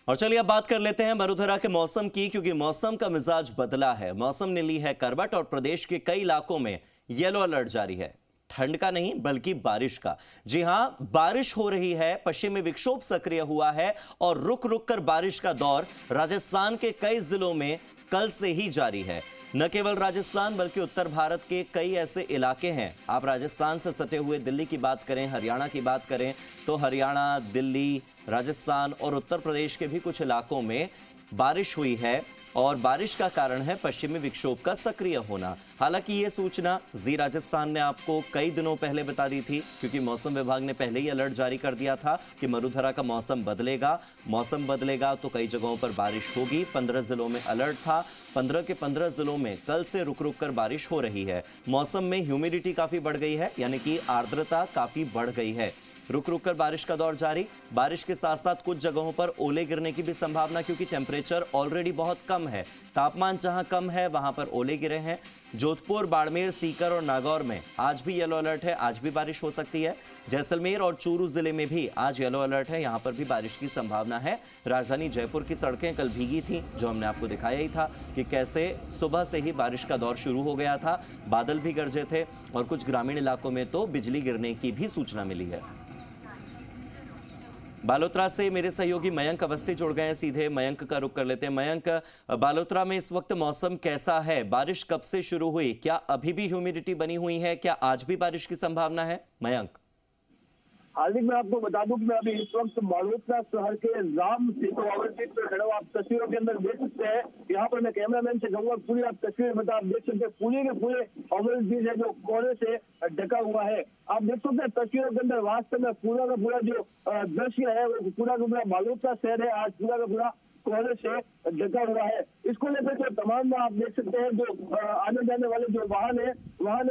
और चलिए अब बात कर लेते हैं वडोदरा के मौसम की, क्योंकि मौसम का मिजाज बदला है। मौसम ने ली है करवट और प्रदेश के कई इलाकों में येलो अलर्ट जारी है। ठंड का नहीं बल्कि बारिश का। जी हां, बारिश हो रही है। पश्चिमी विक्षोभ सक्रिय हुआ है और रुक रुक कर बारिश का दौर राजस्थान के कई जिलों में कल से ही जारी है। न केवल राजस्थान बल्कि उत्तर भारत के कई ऐसे इलाके हैं। आप राजस्थान से सटे हुए दिल्ली की बात करें, हरियाणा की बात करें तो हरियाणा, दिल्ली, राजस्थान और उत्तर प्रदेश के भी कुछ इलाकों में बारिश हुई है और बारिश का कारण है पश्चिमी विक्षोभ का सक्रिय होना। हालांकि ये सूचना जी राजस्थान ने आपको कई दिनों पहले बता दी थी, क्योंकि मौसम विभाग ने पहले ही अलर्ट जारी कर दिया था कि वडोदरा का मौसम बदलेगा। मौसम बदलेगा तो कई जगहों पर बारिश होगी। 15 जिलों में अलर्ट था। 15 के 15 जिलों में कल से रुक रुक कर बारिश हो रही है। मौसम में ह्यूमिडिटी काफी बढ़ गई है, यानी कि आर्द्रता काफी बढ़ गई है। रुक रुक कर बारिश का दौर जारी। बारिश के साथ साथ कुछ जगहों पर ओले गिरने की भी संभावना, क्योंकि टेम्परेचर ऑलरेडी बहुत कम है। तापमान जहां कम है वहां पर ओले गिरे हैं। जोधपुर, बाड़मेर, सीकर और नागौर में आज भी येलो अलर्ट है। आज भी बारिश हो सकती है। जैसलमेर और चूरू जिले में भी आज येलो अलर्ट है। यहां पर भी बारिश की संभावना है। राजधानी जयपुर की सड़कें कल भीगी थी, जो हमने आपको दिखाया ही था कि कैसे सुबह से ही बारिश का दौर शुरू हो गया था। बादल भी गरजे थे और कुछ ग्रामीण इलाकों में तो बिजली गिरने की भी सूचना मिली है। बालोतरा से मेरे सहयोगी मयंक अवस्थी जुड़ गए हैं। सीधे मयंक का रुख कर लेते हैं। मयंक, बालोतरा में इस वक्त मौसम कैसा है? बारिश कब से शुरू हुई? क्या अभी भी ह्यूमिडिटी बनी हुई है? क्या आज भी बारिश की संभावना है? मयंक, हार्दिक, मैं आपको बता दूं कि मैं अभी इस वक्त बालोतरा शहर के राम सेतु ओवरब्रिज पर खड़ा हूं। आप तस्वीरों के अंदर देख सकते हैं। यहाँ पर मैं कैमरामैन से कहूंगा पूरी आप तस्वीर बता, आप देख सकते हैं पूरे के पूरे ओवरब्रिज है जो कोहरे से ढका हुआ है। आप देख सकते हैं तस्वीरों के अंदर वास्तव में पूरा का पूरा जो दृश्य है वो पूरा का पूरा बालोतरा शहर है आज पूरा का पूरा कोहरे से ढका हुआ है। इसको लेकर जो तमाम आप देख सकते हैं जो आने जाने वाले जो वाहन है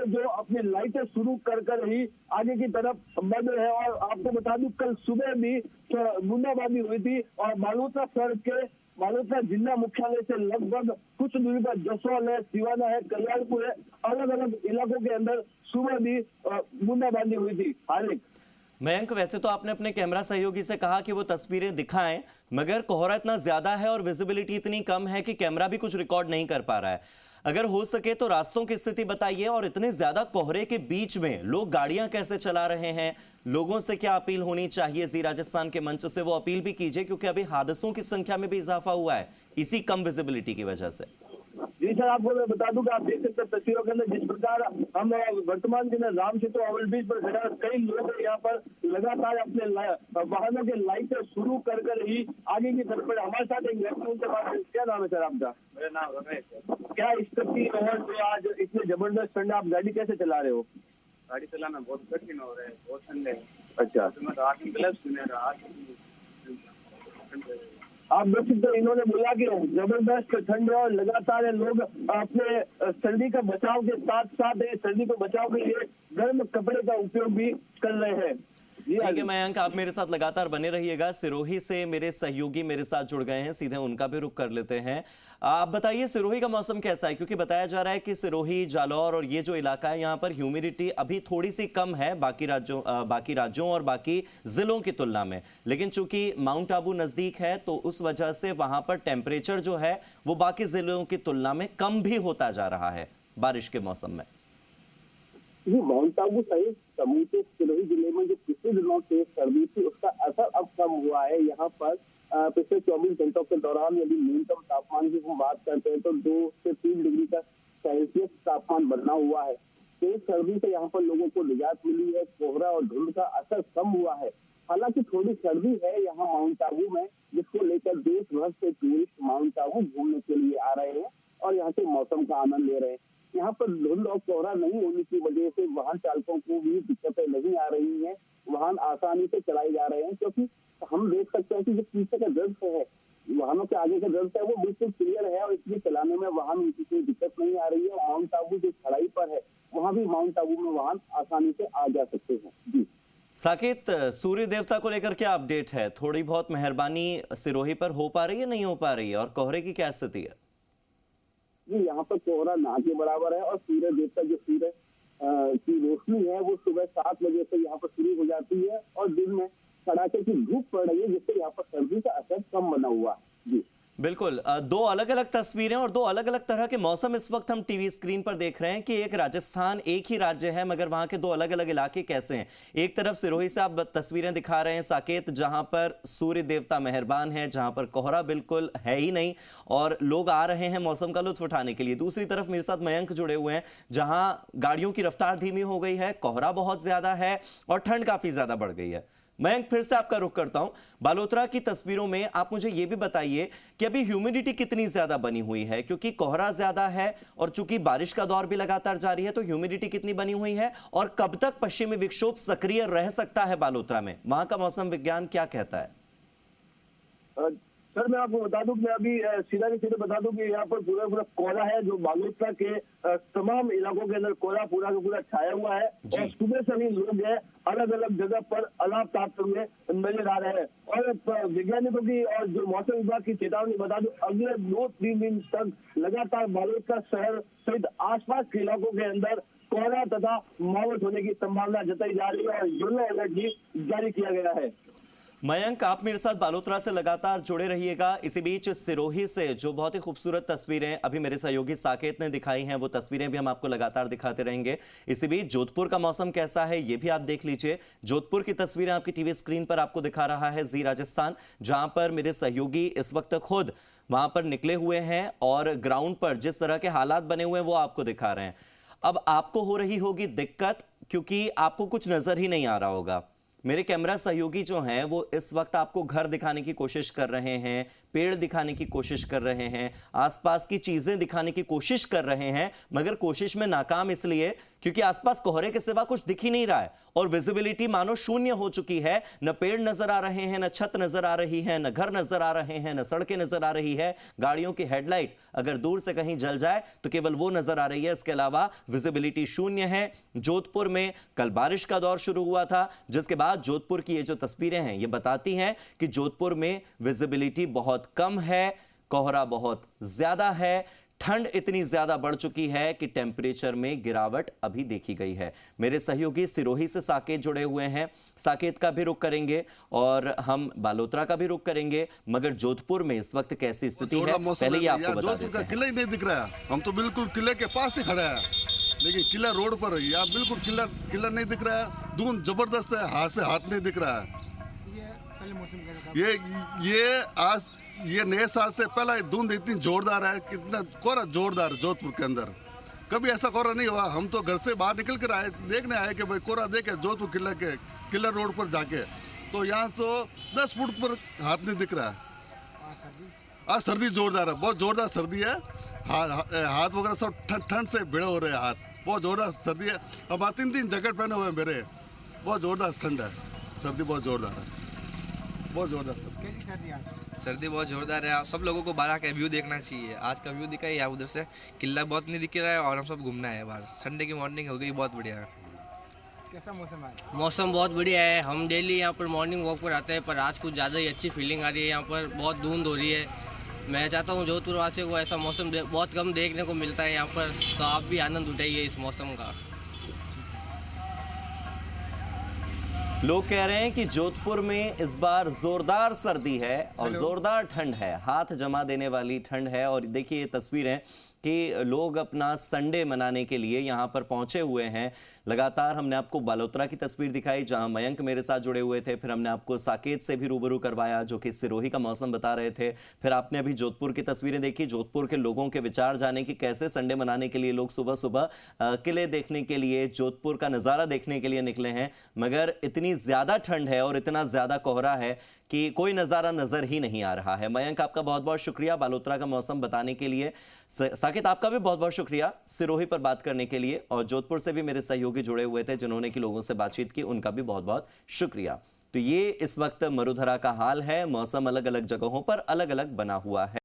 जो अपनी लाइटें शुरू कर ही आगे की तरफ बढ़ रहे हैं। और आपको बता दूं कल सुबह भी बूंदाबांदी हुई थी और बालोतरा शहर के बालोतरा जिला मुख्यालय से लगभग कुछ दूरी पर जसवाल है, सिवाना है, कल्याणपुर है, अलग अलग इलाकों के अंदर सुबह भी बूंदाबांदी हुई थी। हार्दिक, मयंक, वैसे तो आपने अपने कैमरा सहयोगी से कहा कि वो तस्वीरें दिखाएं, मगर कोहरा इतना ज्यादा है और विजिबिलिटी इतनी कम है कि कैमरा भी कुछ रिकॉर्ड नहीं कर पा रहा है। अगर हो सके तो रास्तों की स्थिति बताइए, और इतने ज्यादा कोहरे के बीच में लोग गाड़ियां कैसे चला रहे हैं? लोगों से क्या अपील होनी चाहिए? जी राजस्थान के मंच से वो अपील भी कीजिए, क्योंकि अभी हादसों की संख्या में भी इजाफा हुआ है इसी कम विजिबिलिटी की वजह से। जी सर, आपको मैं बता दूं कि आप देख सकते हैं तस्वीरों के अंदर जिस प्रकार हम वर्तमान दिन राम सेतु ओवरब्रिज पर खड़ा, कई लोग यहाँ पर लगातार अपने वाहनों के लाइटें शुरू कर ही आगे की तरफ बढ़े। हमारे साथ एक व्यक्ति उनसे बात करें। क्या नाम है सर आपका? मेरा नाम रमेश है। क्या स्थिति और जो आज इतने जबरदस्त ठंड, आप गाड़ी कैसे चला रहे हो? गाड़ी चलाना बहुत कठिन हो रहा है, बहुत ठंड है। अच्छा, तो मैं तो हाथ में ग्लव्स भी नहीं रहा। आप देख सकते हैं इन्होंने बोला कि जबरदस्त ठंड है और लगातार लोग अपने सर्दी का बचाव के साथ साथ सर्दी को बचाव के लिए गर्म कपड़े का उपयोग भी कर रहे हैं। ठीक है मयंक, आप मेरे साथ लगातार बने रहिएगा। सिरोही से मेरे सहयोगी मेरे साथ जुड़ गए हैं, सीधे उनका भी रुख कर लेते हैं। आप बताइए सिरोही का मौसम कैसा है? क्योंकि बताया जा रहा है कि सिरोही, जालौर और ये जो इलाका है यहाँ पर ह्यूमिडिटी अभी थोड़ी सी कम है बाकी राज्यों और बाकी जिलों की तुलना में, लेकिन चूंकि माउंट आबू नजदीक है तो उस वजह से वहां पर टेम्परेचर जो है वो बाकी जिलों की तुलना में कम भी होता जा रहा है बारिश के मौसम में। जी, माउंट आबू सहित समूचे सिरोही जिले में जो पिछले दिनों से सर्दी थी उसका असर अब कम हुआ है। यहाँ पर पिछले 24 घंटों के दौरान यदि न्यूनतम तापमान की हम बात करते हैं तो 2 से 3 डिग्री का सेल्सियस तापमान बढ़ना हुआ है। तेज सर्दी से यहाँ पर लोगों को निजात मिली है। कोहरा और धुंध का असर कम हुआ है। हालांकि थोड़ी सर्दी है यहाँ माउंट आबू में, जिसको लेकर देश भर से टूरिस्ट माउंट आबू घूमने के लिए आ रहे हैं और यहाँ के मौसम का आनंद ले रहे हैं। यहाँ पर धुंध और कोहरा नहीं होने की वजह से वाहन चालकों को भी दिक्कतें नहीं आ रही हैं। वाहन आसानी से चलाए जा रहे हैं, क्योंकि हम देख सकते हैं कि जो पीछे का दृश्य है, वाहनों के आगे का दृश्य है, वो बिल्कुल क्लियर है और इसलिए चलाने में वाहन की कोई दिक्कत नहीं आ रही है। माउंट आबू जो चढ़ाई पर है वहाँ भी माउंट आबू में वाहन आसानी से आ जा सकते हैं। जी साकेत, सूर्य देवता को लेकर क्या अपडेट है? थोड़ी बहुत मेहरबानी सिरोही पर हो पा रही है, नहीं हो पा रही है? और कोहरे की क्या स्थिति है? जी, यहाँ पर कोहरा ना के बराबर है और सूर्य देवता जो सूर्य की रोशनी है वो सुबह 7 बजे से यहाँ पर शुरू हो जाती है और दिन में कड़ाके की धूप पड़ रही है, जिससे यहाँ पर सर्दी का असर कम बना हुआ है। जी बिल्कुल, दो अलग अलग तस्वीरें और दो अलग अलग तरह के मौसम इस वक्त हम टीवी स्क्रीन पर देख रहे हैं कि एक राजस्थान एक ही राज्य है मगर वहां के दो अलग अलग इलाके कैसे हैं। एक तरफ सिरोही से आप तस्वीरें दिखा रहे हैं साकेत, जहां पर सूर्य देवता मेहरबान है, जहां पर कोहरा बिल्कुल है ही नहीं और लोग आ रहे हैं मौसम का लुत्फ उठाने के लिए। दूसरी तरफ मेरे साथ मयंक जुड़े हुए हैं, जहां गाड़ियों की रफ्तार धीमी हो गई है, कोहरा बहुत ज्यादा है और ठंड काफी ज्यादा बढ़ गई है। मयंक, फिर से आपका रुख करता हूं, बालोतरा की तस्वीरों में आप मुझे यह भी बताइए कि अभी ह्यूमिडिटी कितनी ज्यादा बनी हुई है, क्योंकि कोहरा ज्यादा है और चूंकि बारिश का दौर भी लगातार जारी है, तो ह्यूमिडिटी कितनी बनी हुई है और कब तक पश्चिमी विक्षोभ सक्रिय रह सकता है बालोतरा में? वहां का मौसम विज्ञान क्या कहता है? सर, मैं आपको बता दूं, मैं अभी सीधा के सीधे बता दूं कि यहाँ पर पूरा कोहरा है, जो बालोतरा के तमाम इलाकों के अंदर कोहरा पूरा का पूरा छाया हुआ है और सुबह से ही लोग हैं अलग अलग जगह पर अलाव तापते हुए नजर आ रहे हैं। और वैज्ञानिकों की और जो मौसम विभाग की चेतावनी बता दूं, अगले 2-3 दिन तक लगातार बालोतरा शहर सहित आसपास के इलाकों के अंदर कोहरा तथा मावठ होने की संभावना जताई जा रही है और येलो अलर्ट भी जारी किया गया है। मयंक, आप मेरे साथ बालोतरा से लगातार जुड़े रहिएगा। इसी बीच सिरोही से जो बहुत ही खूबसूरत तस्वीरें अभी मेरे सहयोगी साकेत ने दिखाई हैं, वो तस्वीरें भी हम आपको लगातार दिखाते रहेंगे। इसी बीच जोधपुर का मौसम कैसा है ये भी आप देख लीजिए। जोधपुर की तस्वीरें आपकी टीवी स्क्रीन पर आपको दिखा रहा है जी राजस्थान, जहां पर मेरे सहयोगी इस वक्त खुद वहां पर निकले हुए हैं और ग्राउंड पर जिस तरह के हालात बने हुए हैं वो आपको दिखा रहे हैं। अब आपको हो रही होगी दिक्कत, क्योंकि आपको कुछ नजर ही नहीं आ रहा होगा। मेरे कैमरा सहयोगी जो हैं वो इस वक्त आपको घर दिखाने की कोशिश कर रहे हैं, पेड़ दिखाने की कोशिश कर रहे हैं, आसपास की चीजें दिखाने की कोशिश कर रहे हैं, मगर कोशिश में नाकाम इसलिए क्योंकि आसपास कोहरे के सिवा कुछ दिख ही नहीं रहा है और विजिबिलिटी मानो शून्य हो चुकी है। न पेड़ नजर आ रहे हैं, न छत नजर आ रही है, न घर नजर आ रहे हैं, न सड़कें नजर आ रही है। गाड़ियों की हेडलाइट अगर दूर से कहीं जल जाए तो केवल वो नजर आ रही है, इसके अलावा विजिबिलिटी शून्य है। जोधपुर में कल बारिश का दौर शुरू हुआ था, जिसके बाद जोधपुर की ये जो तस्वीरें हैं ये बताती हैं कि जोधपुर में विजिबिलिटी बहुत कम है, कोहरा बहुत ज्यादा है, ठंड इतनी ज्यादा बढ़ चुकी है कि टेम्परेचर में गिरावट अभी देखी गई है। मेरे सहयोगी सिरोही से साकेत जुड़े हुए हैं, साकेत का भी रुख करेंगे और हम बालोतरा का भी रुख करेंगे, मगर जोधपुर में इस वक्त कैसी स्थिति है पहले ही आपको बता देते हैं। किला ही नहीं दिख रहा है, हम तो बिल्कुल किले के पास ही खड़े हैं, लेकिन किला रोड पर है, यहाँ बिल्कुल किला नहीं दिख रहा है। धुंध जबरदस्त है, हाथ से हाथ नहीं दिख रहा है। ये नए साल से पहला धुंध इतनी जोरदार है, कितना कोहरा जोरदार जोधपुर के अंदर कभी ऐसा कोहरा नहीं हुआ। हम तो घर से बाहर निकल कर आए, देखने आए कि भाई कोहरा देखे जोधपुर किला रोड पर जाके, तो यहाँ तो 10 फुट पर हाथ नहीं दिख रहा है। आज सर्दी जोरदार है, बहुत जोरदार सर्दी है। हाथ वगैरह सब ठंड से भिड़े हो रहे हैं, हाथ बहुत जोरदार सर्दी है। हमारे 3 जैकेट पहने हुए हैं मेरे, बहुत जोरदार ठंड है, सर्दी बहुत जोरदार है, बहुत जोरदार सर्दी बहुत जोरदार है। सब लोगों को बाहर का व्यू देखना चाहिए। आज का व्यू दिखा है यहाँ उधर से किला बहुत नहीं दिख रहा है और हम सब घूमना है बाहर। संडे की मॉर्निंग हो गई, बहुत बढ़िया है। कैसा मौसम है? मौसम बहुत बढ़िया है। हम डेली यहाँ पर मॉर्निंग वॉक पर आते हैं, पर आज कुछ ज़्यादा ही अच्छी फीलिंग आ रही है। यहाँ पर बहुत धुंध हो रही है। मैं चाहता हूँ जोधपुर वासियों को ऐसा मौसम बहुत कम देखने को मिलता है यहाँ पर, तो आप भी आनंद उठाइए इस मौसम का। लोग कह रहे हैं कि जोधपुर में इस बार जोरदार सर्दी है और जोरदार ठंड है, हाथ जमा देने वाली ठंड है। और देखिए ये तस्वीरें कि लोग अपना संडे मनाने के लिए यहाँ पर पहुंचे हुए हैं। लगातार हमने आपको बालोतरा की तस्वीर दिखाई जहां मयंक मेरे साथ जुड़े हुए थे, फिर हमने आपको साकेत से भी रूबरू करवाया जो कि सिरोही का मौसम बता रहे थे, फिर आपने अभी जोधपुर की तस्वीरें देखी, जोधपुर के लोगों के विचार जाने कि कैसे संडे मनाने के लिए लोग सुबह सुबह किले देखने के लिए, जोधपुर का नज़ारा देखने के लिए निकले हैं। मगर इतनी ज़्यादा ठंड है और इतना ज़्यादा कोहरा है कि कोई नज़ारा नज़र ही नहीं आ रहा है। मयंक, आपका बहुत बहुत शुक्रिया बालोतरा का मौसम बताने के लिए। साकेत, आपका भी बहुत बहुत शुक्रिया सिरोही पर बात करने के लिए। और जोधपुर से भी मेरे सहयोगी जुड़े हुए थे जिन्होंने कि लोगों से बातचीत की, उनका भी बहुत बहुत शुक्रिया। तो ये इस वक्त मरुधरा का हाल है, मौसम अलग अलग जगहों पर अलग अलग बना हुआ है।